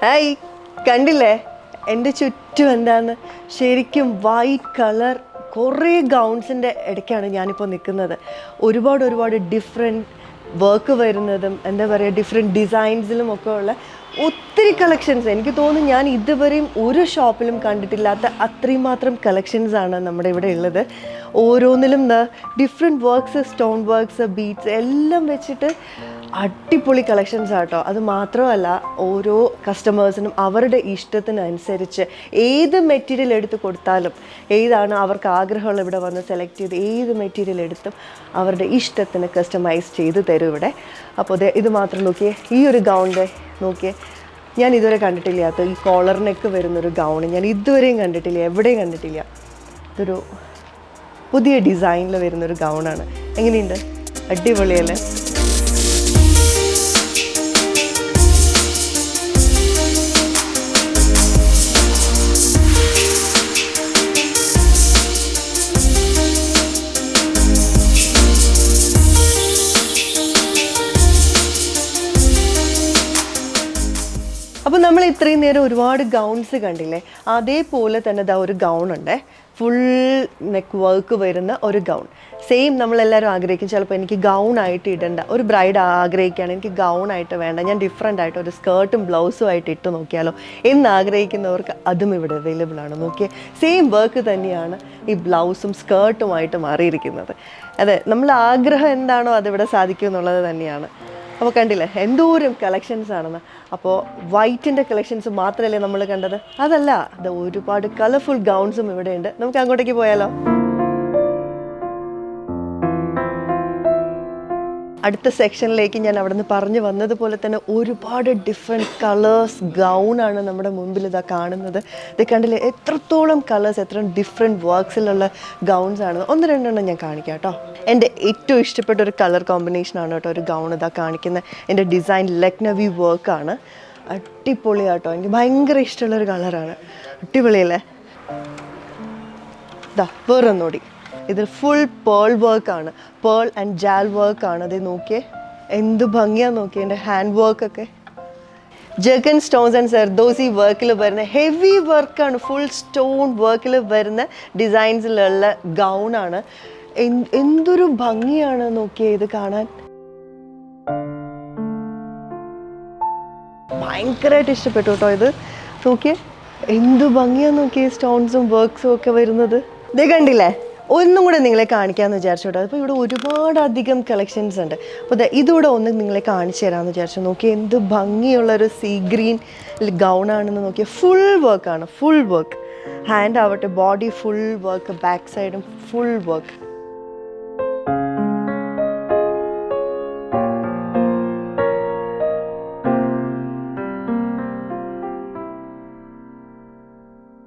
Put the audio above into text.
Hi, കണ്ടില്ലേ എൻ്റെ ചുറ്റും എന്താന്ന്? ശരിക്കും വൈറ്റ് കളർ കുറേ ഗൗൺസിൻ്റെ ഇടയ്ക്കാണ് ഞാനിപ്പോൾ നിൽക്കുന്നത്. ഒരുപാട് ഡിഫറെൻറ്റ് വർക്ക് വരുന്നതും എന്താ പറയുക ഡിഫറെൻറ്റ് ഡിസൈൻസിലും ഒക്കെ ഉള്ള ഒത്തിരി കളക്ഷൻസ്. എനിക്ക് തോന്നുന്നു ഞാൻ ഇതുവരെയും ഒരു ഷോപ്പിലും കണ്ടിട്ടില്ലാത്ത അത്രയും മാത്രം കളക്ഷൻസാണ് നമ്മുടെ ഇവിടെ ഉള്ളത്. ഓരോന്നിലും different works, stone works, beads എല്ലാം വെച്ചിട്ട് അടിപൊളി കളക്ഷൻസ് ആട്ടോ. അത് മാത്രമല്ല ഓരോ കസ്റ്റമേഴ്സിനും അവരുടെ ഇഷ്ടത്തിനനുസരിച്ച് ഏത് മെറ്റീരിയൽ എടുത്ത് കൊടുത്താലും, ഏതാണ് അവർക്ക് ആഗ്രഹമുള്ള ഇവിടെ വന്ന് സെലക്ട് ചെയ്ത് ഏത് മെറ്റീരിയൽ എടുത്തും അവരുടെ ഇഷ്ടത്തിന് കസ്റ്റമൈസ് ചെയ്ത് തരും ഇവിടെ. അപ്പോൾ ഇത് മാത്രം നോക്കിയേ, ഈ ഒരു ഗൗണിൻ്റെ നോക്കിയേ, ഞാൻ ഇതുവരെ കണ്ടിട്ടില്ലാത്ത ഈ കോളർ നെക്ക് വരുന്നൊരു ഗൗൺ ഞാൻ ഇതുവരെയും കണ്ടിട്ടില്ല, എവിടെയും കണ്ടിട്ടില്ല. ഇതൊരു പുതിയ ഡിസൈനിൽ വരുന്നൊരു ഗൗണാണ്. എങ്ങനെയുണ്ട്? അടിപൊളിയല്ലേ? അപ്പോൾ നമ്മൾ ഇത്രയും നേരം ഒരുപാട് ഗൗൺസ് കണ്ടില്ലേ, അതേപോലെ തന്നെ ഒരു ഗൗണുണ്ട്, ഫുൾ നെക്ക് വർക്ക് വരുന്ന ഒരു ഗൗൺ. സെയിം നമ്മളെല്ലാവരും ആഗ്രഹിക്കും, ചിലപ്പോൾ എനിക്ക് ഗൗണായിട്ട് ഇടണ്ട, ഒരു ബ്രൈഡ് ആഗ്രഹിക്കുകയാണ് എനിക്ക് ഗൗണായിട്ട് വേണ്ട, ഞാൻ ഡിഫറെൻ്റ് ആയിട്ട് ഒരു സ്കേർട്ടും ബ്ലൗസും ആയിട്ട് ഇട്ട് നോക്കിയാലോ എന്ന് ആഗ്രഹിക്കുന്നവർക്ക് അതും ഇവിടെ അവൈലബിൾ ആണ്. നോക്കിയേ, സെയിം വർക്ക് തന്നെയാണ് ഈ ബ്ലൗസും സ്കേർട്ടുമായിട്ട് മാറിയിരിക്കുന്നത്. അതെ, നമ്മൾ ആഗ്രഹം എന്താണോ അതിവിടെ സാധിക്കും എന്നുള്ളത് തന്നെയാണ്. അപ്പോൾ കണ്ടില്ലേ എന്തോരം കളക്ഷൻസ് ആണെന്ന്. അപ്പോൾ വൈറ്റിൻ്റെ കളക്ഷൻസ് മാത്രമല്ലേ നമ്മൾ കണ്ടത്? അതല്ല, അത് ഒരുപാട് കളർഫുൾ ഗൗൺസും ഇവിടെ ഉണ്ട്. നമുക്ക് അങ്ങോട്ടേക്ക് പോയാലോ? അടുത്ത സെക്ഷനിലേക്ക് ഞാൻ അവിടെ നിന്ന് പറഞ്ഞു വന്നതുപോലെ തന്നെ ഒരുപാട് ഡിഫറെൻറ്റ് കളേഴ്സ് ഗൗണാണ് നമ്മുടെ മുമ്പിൽ ഇതാ കാണുന്നത്. ഇത് കണ്ടില്ലേ എത്രത്തോളം കളേഴ്സ്, എത്ര ഡിഫറെൻറ്റ് വർക്ക്സിലുള്ള ഗൗൺസ് ആണ്. ഒന്ന് രണ്ടെണ്ണം ഞാൻ കാണിക്കാം കേട്ടോ. എൻ്റെ ഏറ്റവും ഇഷ്ടപ്പെട്ട ഒരു കളർ കോമ്പിനേഷനാണ് കേട്ടോ ഒരു ഗൗൺ ഇതാ കാണിക്കുന്നത്. എൻ്റെ ഡിസൈൻ ലക്നവി വർക്കാണ്, അടിപൊളിയാട്ടോ. എനിക്ക് ഭയങ്കര ഇഷ്ടമുള്ളൊരു കളറാണ്. അടിപൊളിയല്ലേ? ഇതാ വേറൊന്നുകൂടി, ഇതിൽ ഫുൾ പേൾ വർക്കാണ്, പേൾ ആൻഡ് ജാൽ വർക്കാണ്. അത് നോക്കിയേ എന്ത് ഭംഗിയാന്ന് നോക്കിയേ, എൻ്റെ ഹാൻഡ് വർക്കൊക്കെ ജഗൻ സ്റ്റോൺസ് ആൻഡ് സർദോസി വർക്കിൽ വരുന്ന ഹെവി വർക്കാണ്, ഫുൾ സ്റ്റോൺ വർക്കിൽ വരുന്ന ഡിസൈൻസിലുള്ള ഗൗണാണ്. എന്തൊരു ഭംഗിയാണ് നോക്കിയേ ഇത് കാണാൻ, ഭയങ്കരമായിട്ട് ഇഷ്ടപ്പെട്ടു കേട്ടോ. ഇത് നോക്കിയേ എന്ത് ഭംഗിയാന്ന് നോക്കിയേ, സ്റ്റോൺസും വർക്ക്സും ഒക്കെ വരുന്നത്. ഇത് കണ്ടില്ലേ, ഒന്നും കൂടെ നിങ്ങളെ കാണിക്കാമെന്ന് വിചാരിച്ചോട്ടോ. അപ്പോൾ ഇവിടെ ഒരുപാടധികം കളക്ഷൻസ് ഉണ്ട്. അപ്പോൾ ഇതുകൂടെ ഒന്ന് നിങ്ങളെ കാണിച്ചു തരാമെന്ന് വിചാരിച്ചു. നോക്കി എന്ത് ഭംഗിയുള്ളൊരു സീ ഗ്രീൻ ഗൗണാണെന്ന് നോക്കിയാൽ ഫുൾ വർക്കാണ്, ഫുൾ വർക്ക്. ഹാൻഡ് ആവട്ടെ, ബോഡി ഫുൾ വർക്ക്, ബാക്ക് സൈഡും ഫുൾ വർക്ക്.